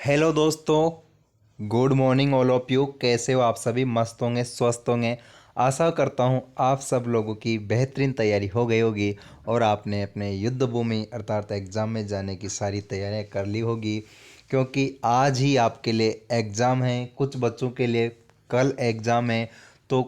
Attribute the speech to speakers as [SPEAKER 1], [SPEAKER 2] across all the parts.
[SPEAKER 1] Hello दोस्तों, good morning all of you. कैसे हो आप सभी? मस्त होंगे, स्वस्थ होंगे। आशा करता हूँ आप सब लोगों की बेहतरीन तैयारी हो गई होगी और आपने अपने युद्ध भूमि अर्थात एग्ज़ाम में जाने की सारी तैयारियां कर ली होगी, क्योंकि आज ही आपके लिए एग्ज़ाम है। कुछ बच्चों के लिए कल एग्ज़ाम है। तो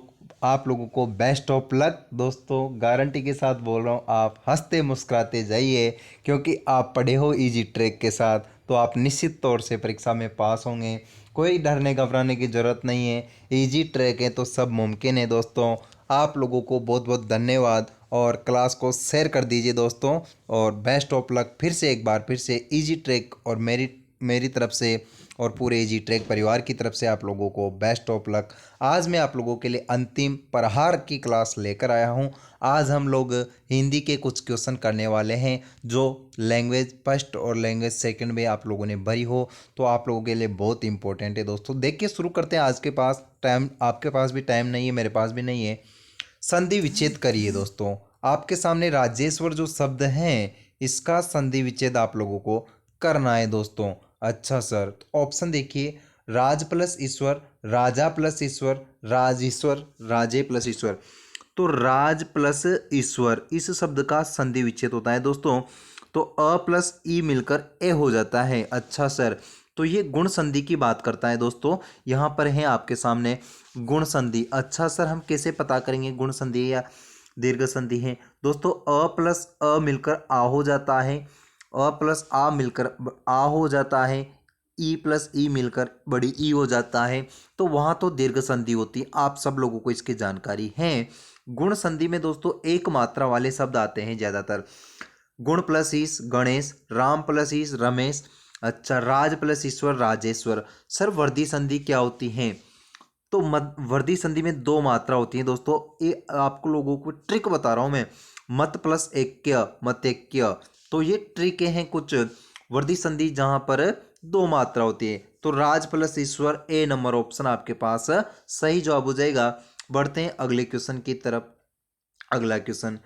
[SPEAKER 1] आप लोगों को बेस्ट ऑफ लक दोस्तों, गारंटी के साथ बोल रहा हूँ। आप हंसते मुस्कुराते जाइए, क्योंकि आप पढ़े हो इजी ट्रैक के साथ, तो आप निश्चित तौर से परीक्षा में पास होंगे। कोई डरने घबराने की ज़रूरत नहीं है। इजी ट्रैक है तो सब मुमकिन है दोस्तों। आप लोगों को बहुत बहुत धन्यवाद और क्लास को शेयर कर दीजिए दोस्तों। और बेस्ट ऑफ लक फिर से एक बार फिर से इजी ट्रैक और मेरी मेरी तरफ से और पूरे इजी ट्रैक परिवार की तरफ से आप लोगों को बेस्ट ऑफ लक। आज मैं आप लोगों के लिए अंतिम प्रहार की क्लास लेकर आया हूं। आज हम लोग हिंदी के कुछ क्वेश्चन करने वाले हैं जो लैंग्वेज फर्स्ट और लैंग्वेज सेकंड में आप लोगों ने भरी हो, तो आप लोगों के लिए बहुत इंपॉर्टेंट है दोस्तों। देखिए शुरू करते हैं। आज के पास टाइम, आपके पास भी टाइम नहीं है, मेरे पास भी नहीं है। संधि विच्छेद करिए दोस्तों। आपके सामने राजेश्वर जो शब्द हैं, इसका संधि विच्छेद आप लोगों को करना है दोस्तों। अच्छा सर, तो ऑप्शन देखिए। राज प्लस ईश्वर, राजा प्लस ईश्वर, राजेश्वर, राजे प्लस ईश्वर। तो राज प्लस ईश्वर इस शब्द का संधि विच्छेद होता है दोस्तों। तो अ प्लस ई मिलकर ए हो जाता है। अच्छा सर, तो ये गुण संधि की बात करता है दोस्तों। यहाँ पर है आपके सामने गुण संधि। अच्छा सर, हम कैसे पता करेंगे गुण संधि या दीर्घ संधि है? दोस्तों अ प्लस अ मिलकर आ हो जाता है, अ प्लस आ मिलकर आ हो जाता है, ई प्लस ई मिलकर बड़ी ई हो जाता है। तो वहाँ तो दीर्घ संधि होती है। आप सब लोगों को इसकी जानकारी है। गुण संधि में दोस्तों एक मात्रा वाले शब्द आते हैं ज़्यादातर। गुण प्लस ईश गणेश, राम प्लस ईश रमेश। अच्छा, राज प्लस ईश्वर राजेश्वर। सर वर्दी संधि क्या होती है? तो वर्दी संधि में दो मात्रा होती है दोस्तों। ये आपको लोगों को ट्रिक बता रहा हूं मैं। मत प्लस एक्य मतेक्य। तो ये ट्रिक हैं कुछ वर्दी संधि जहां पर दो मात्रा होती है। तो राज प्लस ईश्वर, ए नंबर ऑप्शन आपके पास सही जवाब हो जाएगा। बढ़ते हैं अगले क्वेश्चन की तरफ। अगला क्वेश्चन,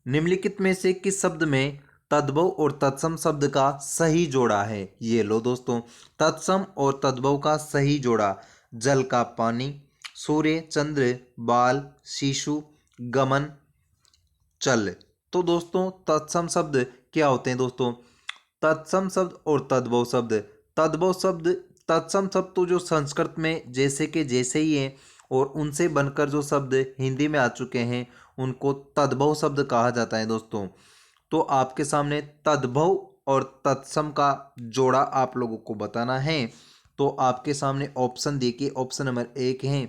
[SPEAKER 1] निम्नलिखित में से किस शब्द में तद्भव और तत्सम शब्द का सही जोड़ा है? ये लो दोस्तों, तत्सम और तद्भव का सही जोड़ा। जल का पानी, सूर्य चंद्र, बाल शिशु, गमन चल। तो दोस्तों तत्सम शब्द क्या होते हैं दोस्तों? तत्सम शब्द और तद्भव शब्द। तद्भव शब्द, तत्सम शब्द तो जो संस्कृत में जैसे के जैसे ही हैं और उनसे बनकर जो शब्द हिंदी में आ चुके हैं उनको तद्भव शब्द कहा जाता है दोस्तों। तो आपके सामने तद्भव और तत्सम का जोड़ा आप लोगों को बताना है। तो आपके सामने ऑप्शन देखिए। ऑप्शन नंबर एक है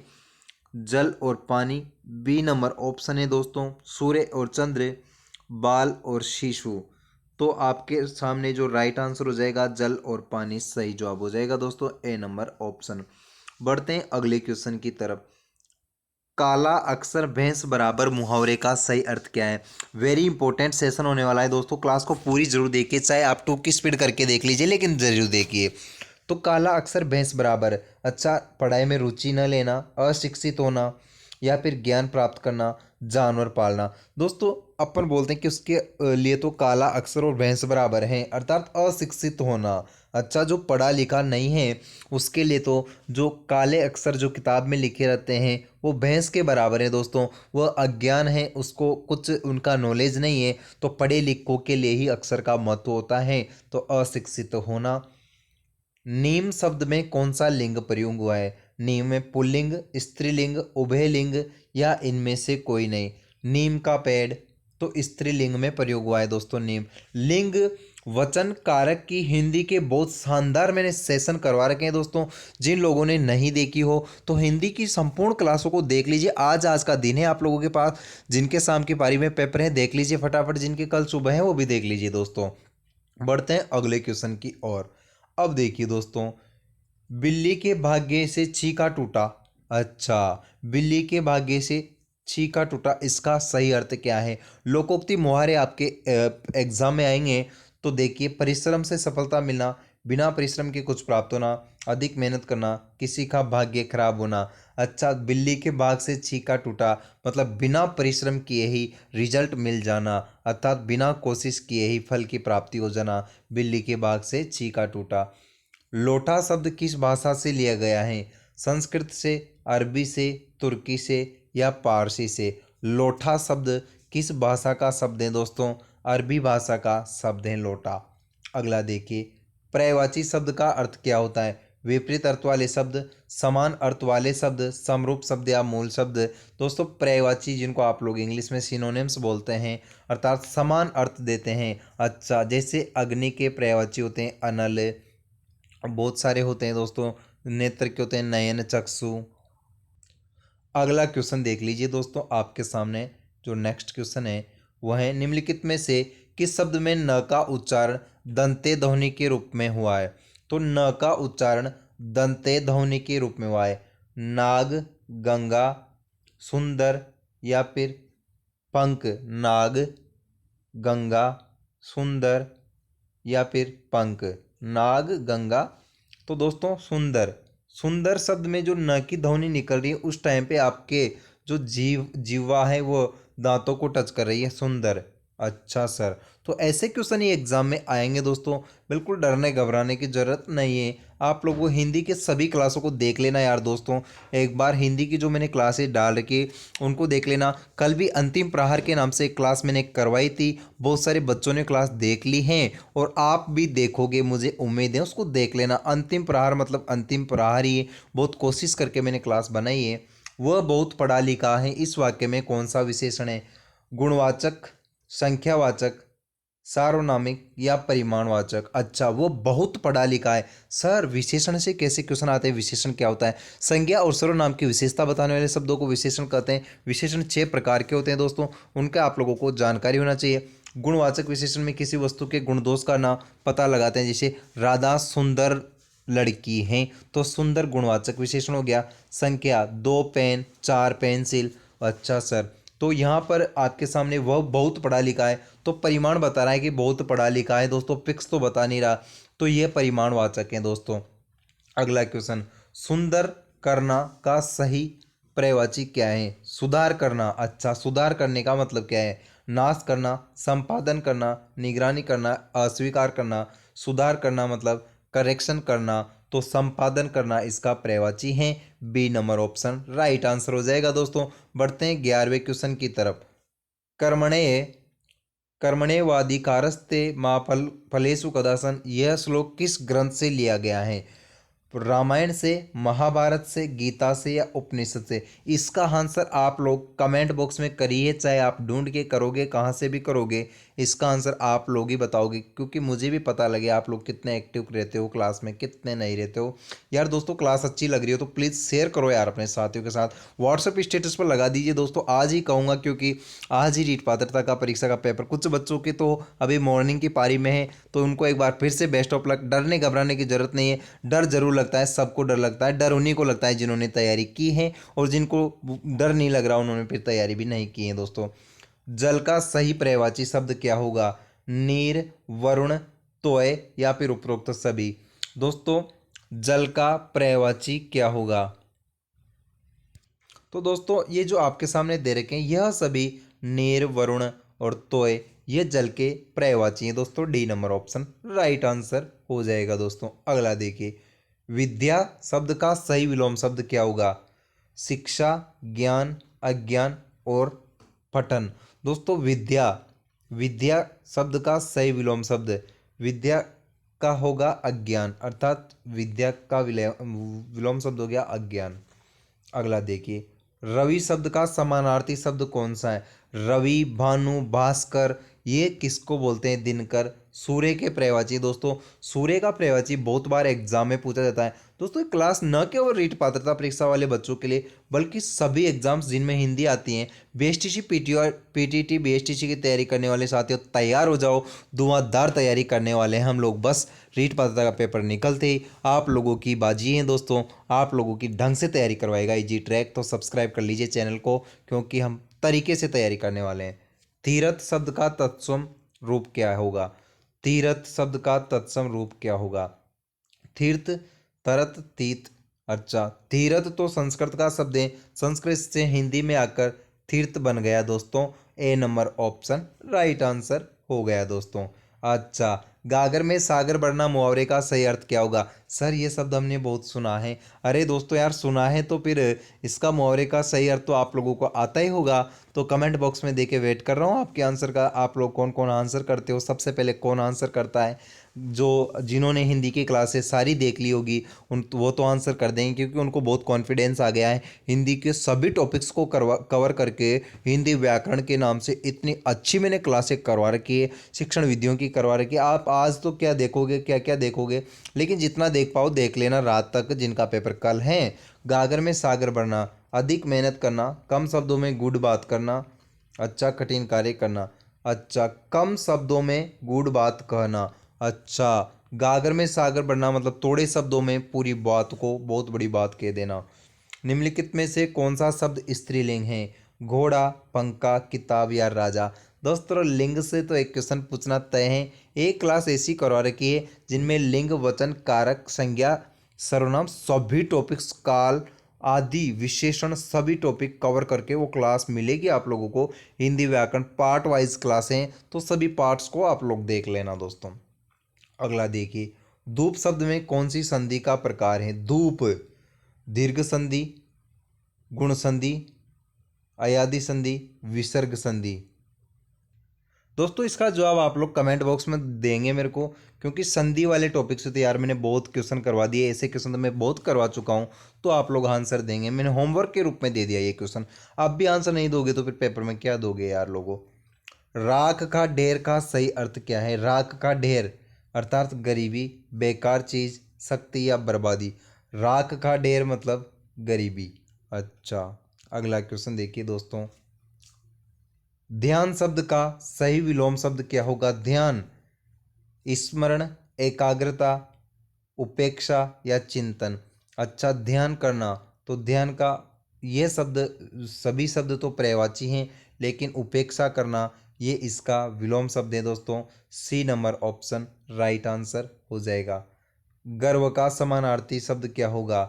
[SPEAKER 1] जल और पानी, बी नंबर ऑप्शन है दोस्तों सूर्य और चंद्र, बाल और शिशु। तो आपके सामने जो राइट आंसर हो जाएगा जल और पानी सही जवाब हो जाएगा दोस्तों, ए नंबर ऑप्शन। बढ़ते हैं अगले क्वेश्चन की तरफ। काला अक्षर भैंस बराबर मुहावरे का सही अर्थ क्या है? वेरी इंपॉर्टेंट सेशन होने वाला है दोस्तों। क्लास को पूरी जरूर देखिए, चाहे आप टू की स्पीड करके देख लीजिए, लेकिन जरूर देखिए। तो काला अक्षर भैंस बराबर, अच्छा, पढ़ाई में रुचि न लेना, अशिक्षित होना, या फिर ज्ञान प्राप्त करना, जानवर पालना। दोस्तों अपन बोलते हैं कि उसके लिए तो काला अक्षर और भैंस बराबर हैं, अर्थात अशिक्षित होना। अच्छा, जो पढ़ा लिखा नहीं है उसके लिए तो जो काले अक्षर जो किताब में लिखे रहते हैं वो भैंस के बराबर है दोस्तों। वह अज्ञान है, उसको कुछ उनका नॉलेज नहीं है। तो पढ़े लिखों के लिए ही अक्षर का महत्व होता है। तो अशिक्षित होना। नीम शब्द में कौन सा लिंग प्रयोग हुआ है? नीम में पुल्लिंग, स्त्रीलिंग, उभयलिंग, या इनमें से कोई नहीं? नीम का पेड़ तो स्त्रीलिंग में प्रयोग हुआ है दोस्तों। नीम लिंग वचन कारक की हिंदी के बहुत शानदार मैंने सेशन करवा रखे हैं दोस्तों। जिन लोगों ने नहीं देखी हो तो हिंदी की संपूर्ण क्लासों को देख लीजिए। आज का दिन है आप लोगों के पास। जिनके शाम की पारी में पेपर है देख लीजिए फटाफट, जिनके कल सुबह है वो भी देख लीजिए दोस्तों। बढ़ते हैं अगले क्वेश्चन की ओर। अब देखिए दोस्तों, बिल्ली के भाग्य से छीका टूटा। अच्छा, बिल्ली के भाग्य से छीका टूटा, इसका सही अर्थ क्या है? लोकोक्ति मुहावरे आपके एग्जाम में आएंगे। तो देखिए, परिश्रम से सफलता मिलना, बिना परिश्रम के कुछ प्राप्त होना, अधिक मेहनत करना, किसी का भाग्य खराब होना। अच्छा, बिल्ली के भाग से छीका टूटा मतलब बिना परिश्रम किए ही रिजल्ट मिल जाना, अर्थात बिना कोशिश किए ही फल की प्राप्ति हो जाना। बिल्ली के भाग से छीका टूटा। लोटा शब्द किस भाषा से लिया गया है? संस्कृत से, अरबी से, तुर्की से या पारसी से? लोटा शब्द किस भाषा का शब्द है दोस्तों? अरबी भाषा का शब्द है लोटा। अगला देखिए, पर्यायवाची शब्द का अर्थ क्या होता है? विपरीत अर्थ वाले शब्द, समान अर्थ वाले शब्द, समरूप शब्द या मूल शब्द? दोस्तों पर्यायवाची जिनको आप लोग इंग्लिश में सिनोनिम्स बोलते हैं, अर्थात समान अर्थ देते हैं। अच्छा, जैसे अग्नि के पर्यायवाची होते हैं अनल, बहुत सारे होते हैं दोस्तों। नेत्र के होते हैं नयन, चक्षु। अगला क्वेश्चन देख लीजिए दोस्तों, आपके सामने जो नेक्स्ट क्वेश्चन है वह है, निम्नलिखित में से किस शब्द में न का उच्चारण दंते ध्वनि के रूप में हुआ है? तो न का उच्चारण दंते ध्वनि के रूप में हुआ है। नाग, गंगा, सुंदर या फिर पंख? नाग, गंगा, सुंदर या फिर पंख? नाग, गंगा, तो दोस्तों सुंदर। सुंदर शब्द में जो न की ध्वनि निकल रही है उस टाइम पे आपके जो जीवा है वो दांतों को टच कर रही है, सुंदर। अच्छा सर, तो ऐसे क्वेश्चन ही एग्जाम में आएंगे दोस्तों, बिल्कुल डरने घबराने की जरूरत नहीं है। आप लोगों को हिंदी के सभी क्लासों को देख लेना यार दोस्तों, एक बार हिंदी की जो मैंने क्लासेस डाल रखी उनको देख लेना। कल भी अंतिम प्रहार के नाम से एक क्लास मैंने करवाई थी, बहुत सारे बच्चों ने क्लास देख ली हैं और आप भी देखोगे, मुझे उम्मीद है। उसको देख लेना, अंतिम प्रहार मतलब अंतिम प्रहार ही, बहुत कोशिश करके मैंने क्लास बनाई है। वह बहुत पढ़ा लिखा है। इस वाक्य में कौन सा विशेषण है? गुणवाचक, संख्यावाचक, सार्वनामिक या परिमाणवाचक? अच्छा, वो बहुत पढ़ा लिखा है। सर विशेषण से कैसे क्वेश्चन आते हैं? विशेषण क्या होता है? संज्ञा और सर्वनाम की विशेषता बताने वाले शब्दों को विशेषण कहते हैं। विशेषण 6 प्रकार के होते हैं दोस्तों, उनका आप लोगों को जानकारी होना चाहिए। गुणवाचक विशेषण में किसी वस्तु के गुण दोष का नाम पता लगाते हैं, जैसे राधा सुंदर लड़की है, तो सुंदर गुणवाचक विशेषण हो गया। संख्या 2 पेन, 4 पेंसिल। अच्छा सर, तो यहाँ पर आपके सामने वह बहुत पढ़ा लिखा है, तो परिमाण बता रहा है कि बहुत पढ़ा लिखा है दोस्तों, फिक्स तो बता नहीं रहा, तो ये परिमाणवाचक है दोस्तों। अगला क्वेश्चन, सुंदर करना का सही पर्यायवाची क्या है? सुधार करना। अच्छा, सुधार करने का मतलब क्या है? नाश करना, संपादन करना, निगरानी करना, अस्वीकार करना। सुधार करना मतलब करेक्शन करना, तो संपादन करना इसका पर्यायवाची है। B number option right answer हो जाएगा दोस्तों। बढ़ते हैं 11वें क्वेश्चन की तरफ। कर्मणे कर्मण्येवाधिकारस्ते मा फलेषु कदाचन, यह श्लोक किस ग्रंथ से लिया गया है? रामायण से, महाभारत से, गीता से या उपनिषद से? इसका आंसर आप लोग कमेंट बॉक्स में करिए, चाहे आप ढूंढ के करोगे, कहाँ से भी करोगे, इसका आंसर आप लोग ही बताओगे, क्योंकि मुझे भी पता लगे आप लोग कितने एक्टिव रहते हो क्लास में, कितने नहीं रहते हो। यार दोस्तों क्लास अच्छी लग रही हो तो प्लीज़ शेयर करो यार अपने साथियों के साथ, व्हाट्सएप स्टेटस पर लगा दीजिए दोस्तों। आज ही कहूँगा क्योंकि आज ही रीट पात्रता का परीक्षा का पेपर, कुछ बच्चों के तो अभी मॉर्निंग की पारी में है, तो उनको एक बार फिर से बेस्ट ऑफ लक। डरने घबराने की जरूरत नहीं है, डर जरूर लगता है, सबको डर लगता है, डर उन्हीं को लगता है जिन्होंने तैयारी की है, और जिनको डर नहीं लग रहा उन्होंने फिर तैयारी भी नहीं की है दोस्तों। जल का सही पर्यायवाची शब्द क्या होगा? नीर, वरुण, तोय या फिर उपरोक्त सभी? दोस्तों जल का पर्यायवाची क्या होगा? तो दोस्तों ये जो आपके सामने दे रखे हैं यह सभी नीर, वरुण और तोय ये जल के पर्यायवाची हैं दोस्तों। D number option right answer हो जाएगा दोस्तों। अगला देखिए, विद्या शब्द का सही विलोम शब्द क्या होगा? शिक्षा, ज्ञान, अज्ञान और पठन। दोस्तों विद्या, विद्या शब्द का सही विलोम शब्द विद्या का होगा अज्ञान, अर्थात विद्या का विलोम शब्द हो गया अज्ञान। अगला देखिए, रवि शब्द का समानार्थी शब्द कौन सा है? रवि, भानु, भास्कर, ये किसको बोलते हैं? दिनकर। सूर्य के पर्यायवाची दोस्तों, सूर्य का पर्यायवाची बहुत बार एग्जाम में पूछा जाता है दोस्तों। क्लास न केवल रीट पात्रता परीक्षा वाले बच्चों के लिए बल्कि सभी एग्जाम्स जिनमें हिंदी आती हैं, बीएसटीसी, पीटीटी, बीएसटीसी की तैयारी करने वाले साथियों तैयार हो जाओ, धुआंधार तैयारी करने वाले हैं हम लोग। बस रीट पात्रता का पेपर निकलते ही आप लोगों की बाजी है दोस्तों, आप लोगों की ढंग से तैयारी करवाएगा इजी ट्रैक। तो सब्सक्राइब कर लीजिए चैनल को, क्योंकि हम तरीके से तैयारी करने वाले हैं। तीरथ शब्द का तत्सम रूप क्या होगा? तीरथ शब्द का तत्सम रूप क्या होगा? तीर्थ, तरत, तीत। अच्छा, तीरथ तो संस्कृत का शब्द है, संस्कृत से हिंदी में आकर तीर्थ बन गया दोस्तों। ए नंबर ऑप्शन राइट आंसर हो गया दोस्तों। अच्छा, गागर में सागर बढ़ना मुहावरे का सही अर्थ क्या होगा? सर ये शब्द हमने बहुत सुना है। अरे दोस्तों यार, सुना है तो फिर इसका मुहावरे का सही अर्थ तो आप लोगों को आता ही होगा। तो कमेंट बॉक्स में देके वेट कर रहा हूँ आपके आंसर का। आप लोग कौन कौन आंसर करते हो? सबसे पहले कौन आंसर करता है? जो जिन्होंने हिंदी की क्लासेस सारी देख ली होगी उन वो तो आंसर कर देंगे, क्योंकि उनको बहुत कॉन्फिडेंस आ गया है हिंदी के सभी टॉपिक्स को कवर करके। हिंदी व्याकरण के नाम से इतनी अच्छी मैंने क्लासें करवा रखी है, शिक्षण विधियों की करवा रखी है। आप आज तो क्या देखोगे, क्या क्या देखोगे, लेकिन जितना देख पाओ देख लेना रात तक, जिनका पेपर कल है। गागर में सागर बढ़ना, अधिक मेहनत करना, कम शब्दों में गुड बात करना, अच्छा कठिन कार्य करना। अच्छा, कम शब्दों में गुड बात कहना। अच्छा, गागर में सागर बढ़ना मतलब थोड़े शब्दों में पूरी बात को बहुत बड़ी बात कह देना। निम्नलिखित में से कौन सा शब्द स्त्रीलिंग है? घोड़ा, पंखा, किताब या राजा। दोस्तों लिंग से तो एक क्वेश्चन पूछना तय है। एक क्लास ऐसी करवा रखी है जिनमें लिंग, वचन, कारक, संज्ञा, सर्वनाम सभी टॉपिक्स, काल आदि विशेषण सभी टॉपिक कवर करके वो क्लास मिलेगी आप लोगों को। हिंदी व्याकरण पार्ट वाइज क्लास हैं, तो सभी पार्ट्स को आप लोग देख लेना दोस्तों। अगला देखिए, धूप शब्द में कौन सी संधि का प्रकार है? धूप, दीर्घ संधि, गुण संधि, अयादि संधि, विसर्ग संधि। दोस्तों इसका जवाब आप लोग कमेंट बॉक्स में देंगे मेरे को, क्योंकि संधि वाले टॉपिक से तो यार मैंने बहुत क्वेश्चन करवा दिए, ऐसे क्वेश्चन तो मैं बहुत करवा चुका हूँ। तो आप लोग आंसर देंगे, मैंने होमवर्क के रूप में दे दिया ये क्वेश्चन। आप भी आंसर नहीं दोगे तो फिर पेपर में क्या दोगे यार लोगों? राख का ढेर का सही अर्थ क्या है? राख का ढेर अर्थात गरीबी, बेकार चीज, शक्ति या बर्बादी। राख का ढेर मतलब गरीबी। अच्छा, अगला क्वेश्चन देखिए दोस्तों, ध्यान शब्द का सही विलोम शब्द क्या होगा? ध्यान, स्मरण, एकाग्रता, उपेक्षा या चिंतन। अच्छा, ध्यान करना, तो ध्यान का ये शब्द, सभी शब्द तो पर्यायवाची हैं, लेकिन उपेक्षा करना ये इसका विलोम शब्द है दोस्तों। C number option right answer हो जाएगा। गर्व का समानार्थी शब्द क्या होगा?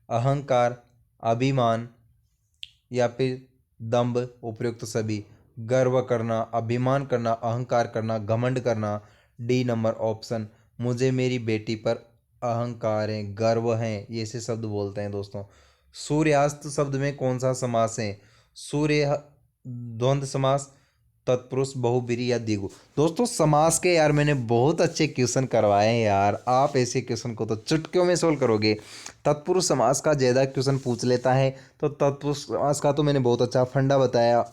[SPEAKER 1] अहंकार, अभिमान या फिर दंभ, उपयुक्त सभी। गर्व करना, अभिमान करना, अहंकार करना, घमंड करना। डी नंबर ऑप्शन, मुझे मेरी बेटी पर अहंकार है, गर्व है, ये ऐसे शब्द बोलते हैं दोस्तों। सूर्यास्त शब्द में कौन सा समास है? सूर्य द्वंद्व समास, तत्पुरुष, बहुब्रीहि या द्विगु। दोस्तों समास के यार मैंने बहुत अच्छे क्वेश्चन करवाए हैं यार, आप ऐसे क्वेश्चन को तो चुटकियों में सोल्व करोगे। तत्पुरुष समास का ज़्यादा क्वेश्चन पूछ लेता है, तो तत्पुरुष समास का तो मैंने बहुत अच्छा फंडा बताया।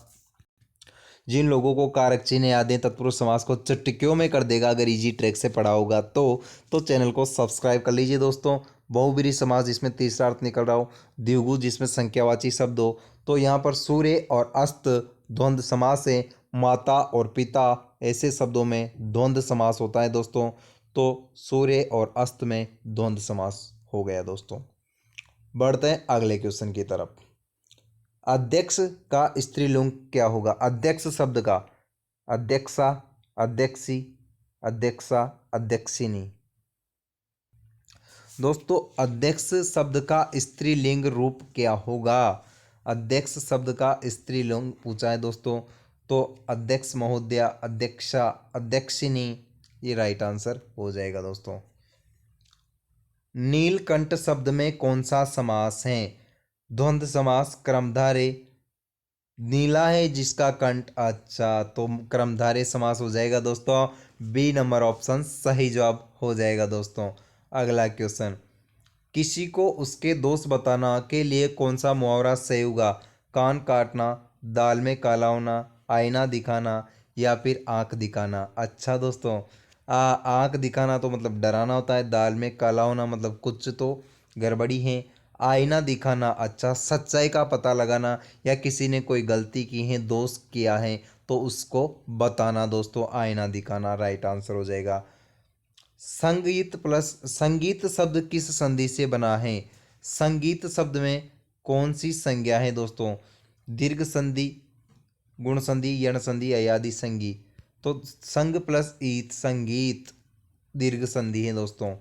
[SPEAKER 1] जिन लोगों को कारक चिन्ह याद है तत्पुरुष समास को चुटकियों में कर देगा अगर इजी ट्रैक से पढ़ा होगा तो चैनल को सब्सक्राइब कर लीजिए दोस्तों। बहुब्रीहि समास जिसमें तीसरा अर्थ निकल रहा हो, द्विगु जिसमें संख्यावाची शब्द हो, तो यहाँ पर सूर्य और अस्त द्वंद्व समास है। माता और पिता ऐसे शब्दों में द्वंद्व समास होता है दोस्तों, तो सूर्य और अस्त में द्वंद्व समास हो गया दोस्तों। बढ़ते हैं अगले क्वेश्चन की तरफ। अध्यक्ष का स्त्रीलिंग क्या होगा? अध्यक्ष शब्द का अध्यक्षा, अध्यक्षी, अध्यक्षा, अध्यक्षिनी। दोस्तों अध्यक्ष शब्द का स्त्रीलिंग रूप क्या होगा? अध्यक्ष शब्द का स्त्रीलिंग पूछा है दोस्तों, तो अध्यक्ष महोदया, अध्यक्षा, अध्यक्षिनी ये राइट आंसर हो जाएगा दोस्तों। नीलकंठ शब्द में कौन सा समास है? द्वंद्व समास, क्रमधारय। नीला है जिसका कंठ, अच्छा तो क्रमधारय समास हो जाएगा दोस्तों। बी नंबर ऑप्शन सही जवाब हो जाएगा दोस्तों। अगला क्वेश्चन, किसी को उसके दोस्त बताना के लिए कौन सा मुहावरा सही होगा? कान काटना, दाल में काला होना, आईना दिखाना या फिर आंख दिखाना। अच्छा दोस्तों, आंख दिखाना तो मतलब डराना होता है, दाल में काला होना मतलब कुछ तो गड़बड़ी है, आईना दिखाना अच्छा सच्चाई का पता लगाना या किसी ने कोई गलती की है, दोष किया है तो उसको बताना दोस्तों। आईना दिखाना राइट आंसर हो जाएगा। संगीत प्लस संगीत शब्द किस संधि से बना है? संगीत शब्द में कौन सी संज्ञा है दोस्तों? दीर्घ संधि, गुण संधि, यण संधि, अयादि संधि। तो संग प्लस ईत संगीत दीर्घ संधि है दोस्तों।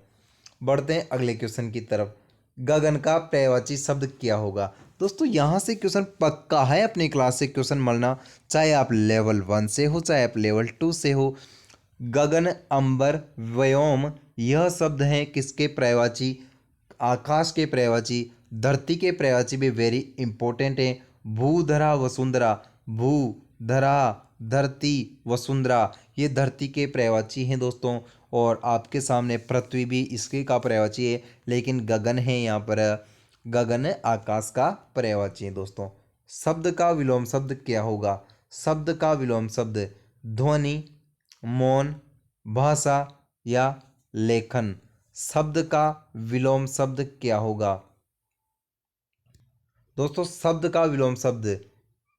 [SPEAKER 1] बढ़ते हैं अगले क्वेश्चन की तरफ। गगन का पर्यायवाची शब्द क्या होगा? दोस्तों यहाँ से क्वेश्चन पक्का है, अपनी क्लास से क्वेश्चन मिलना, चाहे आप लेवल 1 से हो चाहे आप लेवल 2 से हो। गगन, अंबर, व्योम, यह शब्द हैं किसके पर्यायवाची? आकाश के पर्यायवाची। धरती के पर्यायवाची भी वेरी इंपॉर्टेंट है। भूधरा वसुंधरा, भू, धरा, धरती, वसुंधरा, ये धरती के पर्यायवाची हैं दोस्तों। और आपके सामने पृथ्वी भी इसके का पर्यायवाची है, लेकिन गगन है यहाँ पर, गगन आकाश का पर्यायवाची है दोस्तों। शब्द का विलोम शब्द क्या होगा? शब्द का विलोम शब्द ध्वनि, मौन, भाषा या लेखन। शब्द का विलोम शब्द क्या होगा दोस्तों? शब्द का विलोम शब्द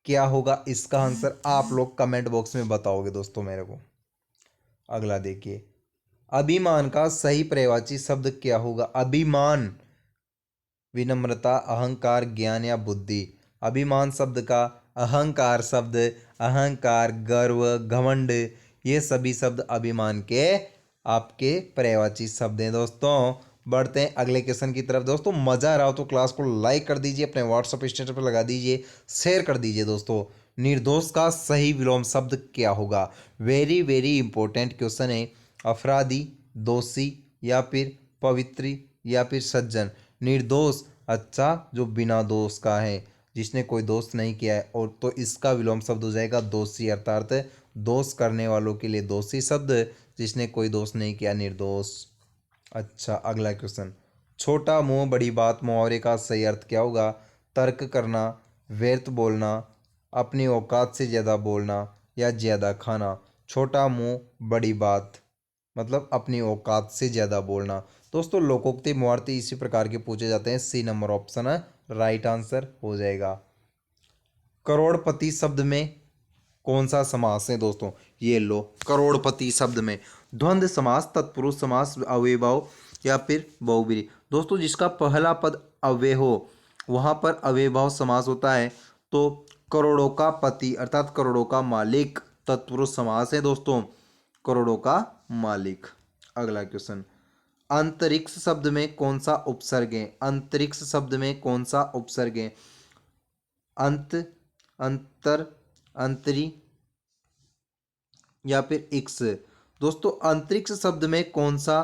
[SPEAKER 1] क्या होगा? इसका आंसर आप लोग कमेंट बॉक्स में बताओगे दोस्तों मेरे को। अगला देखिए, अभिमान का सही पर्यायवाची शब्द क्या होगा? अभिमान, विनम्रता, अहंकार, ज्ञान या बुद्धि। अभिमान शब्द का अहंकार शब्द, अहंकार, गर्व, घमंड, ये सभी शब्द अभिमान के आपके पर्यायवाची शब्द हैं दोस्तों। बढ़ते हैं अगले क्वेश्चन की तरफ। दोस्तों मजा आ रहा हो तो क्लास को लाइक कर दीजिए, अपने व्हाट्सएप स्टेटस पर लगा दीजिए, शेयर कर दीजिए दोस्तों। निर्दोष का सही विलोम शब्द क्या होगा? वेरी वेरी इंपॉर्टेंट क्वेश्चन है। अपराधी, दोषी या फिर पवित्री या फिर सज्जन। निर्दोष, अच्छा, जो बिना दोष का है, जिसने कोई दोष नहीं किया है, और तो इसका विलोम शब्द हो जाएगा दोषी, अर्थात दोष करने वालों के लिए दोषी शब्द, जिसने कोई दोष नहीं किया निर्दोष। अच्छा अगला क्वेश्चन, छोटा मुंह बड़ी बात मुहावरे का सही अर्थ क्या होगा? तर्क करना, व्यर्थ बोलना, अपनी औकात से ज़्यादा बोलना या ज़्यादा खाना। छोटा मुंह बड़ी बात मतलब अपनी औकात से ज़्यादा बोलना। दोस्तों लोकोक्ति मुहावरे इसी प्रकार के पूछे जाते हैं। सी नंबर ऑप्शन है राइट आंसर हो जाएगा। करोड़पति शब्द में कौन सा समास है दोस्तों? ये लो, करोड़पति शब्द में द्वंद्व समास, तत्पुरुष समास, अव्ययभाव या फिर बहुब्रीहि। दोस्तों जिसका पहला पद अव्यय हो वहाँ पर अव्ययभाव समास होता है। तो करोड़ों का पति अर्थात करोड़ों का मालिक तत्पुरुष समास है दोस्तों, करोड़ों का मालिक। अगला क्वेश्चन, अंतरिक्ष शब्द में कौन सा उपसर्ग है? अंतरिक्ष शब्द में कौन सा उपसर्ग है? अंत, अंतर, अंतरी या फिर इक्स। दोस्तों अंतरिक्ष शब्द में कौन सा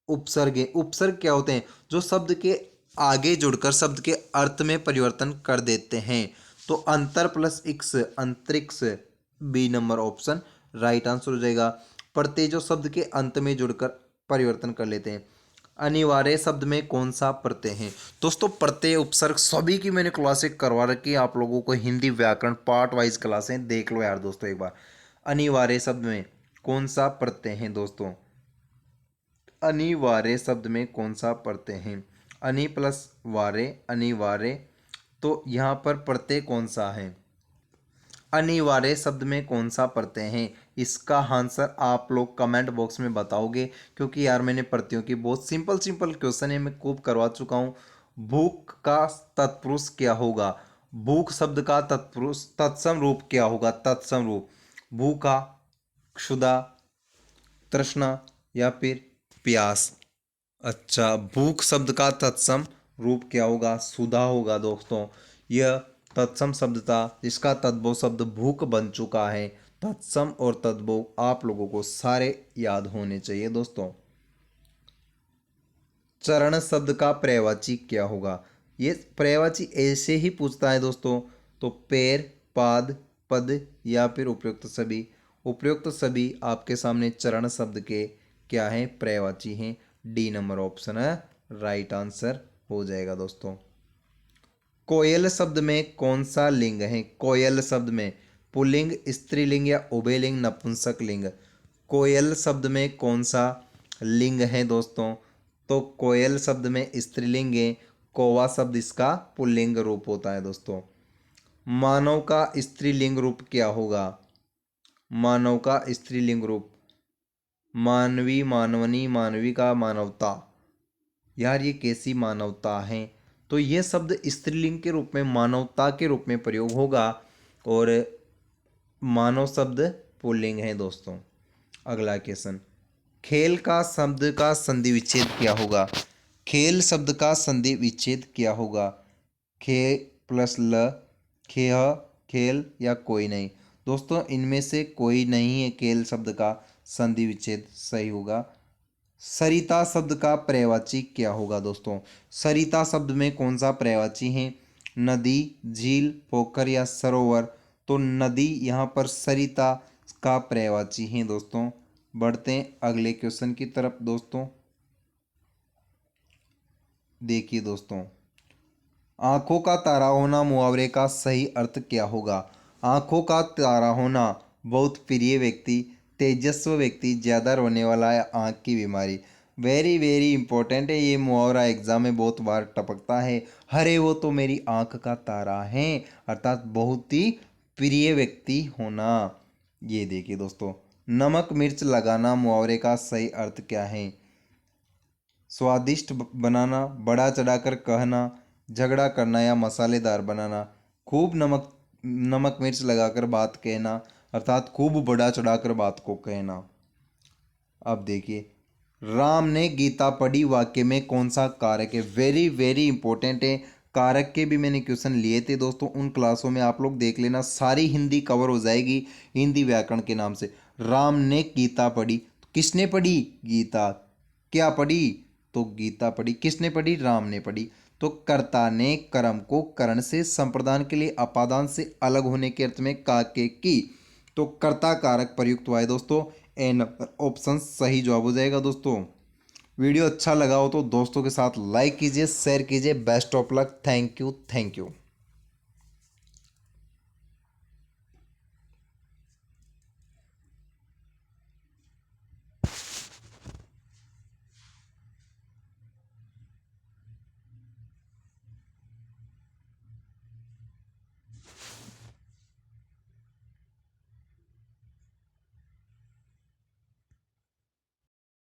[SPEAKER 1] उपसर्ग है? उपसर्ग क्या होते हैं? जो शब्द के आगे जुड़कर शब्द के अर्थ में परिवर्तन कर देते हैं। तो अंतर प्लस इक्स, अंतरिक्ष, B number option right answer हो जाएगा। प्रत्यय जो शब्द के अंत में जुड़कर परिवर्तन कर लेते हैं। अनिवार्य शब्द में कौन सा प्रत्यय है? दोस्तों प्रत्यय उपसर्ग सभी की मैंने क्लासें करवा रखी है, आप लोगों को हिंदी व्याकरण पार्ट वाइज क्लासें देख लो यार दोस्तों एक बार। अनिवार्य शब्द में कौन सा प्रत्यय है दोस्तों? अनिवार्य शब्द में कौन सा प्रत्यय है? अनि प्लस वारे, अनिवार्य, तो यहाँ पर प्रत्यय कौन सा है? अनिवार्य शब्द में कौन सा प्रत्यय है? इसका आंसर आप लोग कमेंट बॉक्स में बताओगे, क्योंकि यार मैंने प्रत्ययों की बहुत सिंपल सिंपल क्वेश्चन है मैं खूब करवा चुका हूँ। भूख का तत्पुरुष क्या होगा? भूख शब्द का तत्पुरुष तत्सम रूप क्या होगा? तत्सम रूप भूखा, क्षुधा, तृष्णा या फिर प्यास। अच्छा भूख शब्द का तत्सम रूप क्या होगा? सुधा होगा दोस्तों। यह तत्सम शब्द था जिसका तद्भव शब्द भूख बन चुका है। तत्सम और तद्भव आप लोगों को सारे याद होने चाहिए दोस्तों। चरण शब्द का पर्यायवाची क्या होगा? ये पर्यायवाची ऐसे ही पूछता है दोस्तों। तो पैर, पाद, पद या फिर उपयुक्त सभी। उपयुक्त सभी आपके सामने चरण शब्द के क्या है? पर्यायवाची हैं। डी नंबर ऑप्शन है राइट आंसर हो जाएगा दोस्तों। कोयल शब्द में कौन सा लिंग है? कोयल शब्द में पुल्लिंग, स्त्रीलिंग या उभयलिंग, नपुंसक लिंग। कोयल शब्द में कौन सा लिंग है दोस्तों? तो कोयल शब्द में स्त्रीलिंग है। कौवा शब्द इसका पुल्लिंग रूप होता है दोस्तों। मानव का स्त्रीलिंग रूप क्या होगा? मानव का स्त्रीलिंग रूप मानवी, मानवनी, मानविका, मानवता। यार ये कैसी मानवता है? तो ये शब्द स्त्रीलिंग के रूप में मानवता के रूप में प्रयोग होगा, और मानव शब्द पुल्लिंग है दोस्तों। अगला क्वेश्चन, खेल का शब्द का संधि विच्छेद क्या होगा? खेल शब्द का संधि विच्छेद क्या होगा? खे प्लस ल, खेह, खेल या कोई नहीं। दोस्तों इनमें से कोई नहीं है खेल शब्द का संधि विच्छेद सही होगा। सरिता शब्द का पर्यायवाची क्या होगा दोस्तों? सरिता शब्द में कौन सा पर्यायवाची है? नदी, झील, पोखर या सरोवर? तो नदी यहाँ पर सरिता का पर्यायवाची है दोस्तों। बढ़ते हैं अगले क्वेश्चन की तरफ दोस्तों। देखिए दोस्तों, आंखों का तारा होना मुहावरे का सही अर्थ क्या होगा? आंखों का तारा होना, बहुत प्रिय व्यक्ति, तेजस्वी व्यक्ति, ज़्यादा रोने वाला या आंख की बीमारी। वेरी वेरी इंपॉर्टेंट है ये मुहावरा, एग्जाम में बहुत बार टपकता है। अरे वो तो मेरी आंख का तारा है, अर्थात बहुत ही प्रिय व्यक्ति होना। ये देखिए दोस्तों, नमक मिर्च लगाना मुहावरे का सही अर्थ क्या है? स्वादिष्ट बनाना, बढ़ा चढ़ाकर कहना, झगड़ा करना या मसालेदार बनाना। खूब नमक नमक मिर्च लगाकर बात कहना, अर्थात खूब बढ़ा चढ़ाकर बात को कहना। अब देखिए, राम ने गीता पढ़ी वाक्य में कौन सा कारक है? वेरी वेरी इंपॉर्टेंट है। कारक के भी मैंने क्वेश्चन लिए थे दोस्तों, उन क्लासों में आप लोग देख लेना, सारी हिंदी कवर हो जाएगी हिंदी व्याकरण के नाम से। राम ने गीता पढ़ी, किसने पढ़ी? गीता। क्या पढ़ी? तो गीता पढ़ी। किसने पढ़ी? राम ने पढ़ी। तो कर्ता ने कर्म को करण से संप्रदान के लिए अपादान से अलग होने के अर्थ में काके की, तो कर्ता कारक प्रयुक्त हुआ है दोस्तों। ए नंबर ऑप्शन सही जवाब हो जाएगा दोस्तों। वीडियो अच्छा लगा हो तो दोस्तों के साथ लाइक कीजिए, शेयर कीजिए। Best of luck. Thank you, thank you.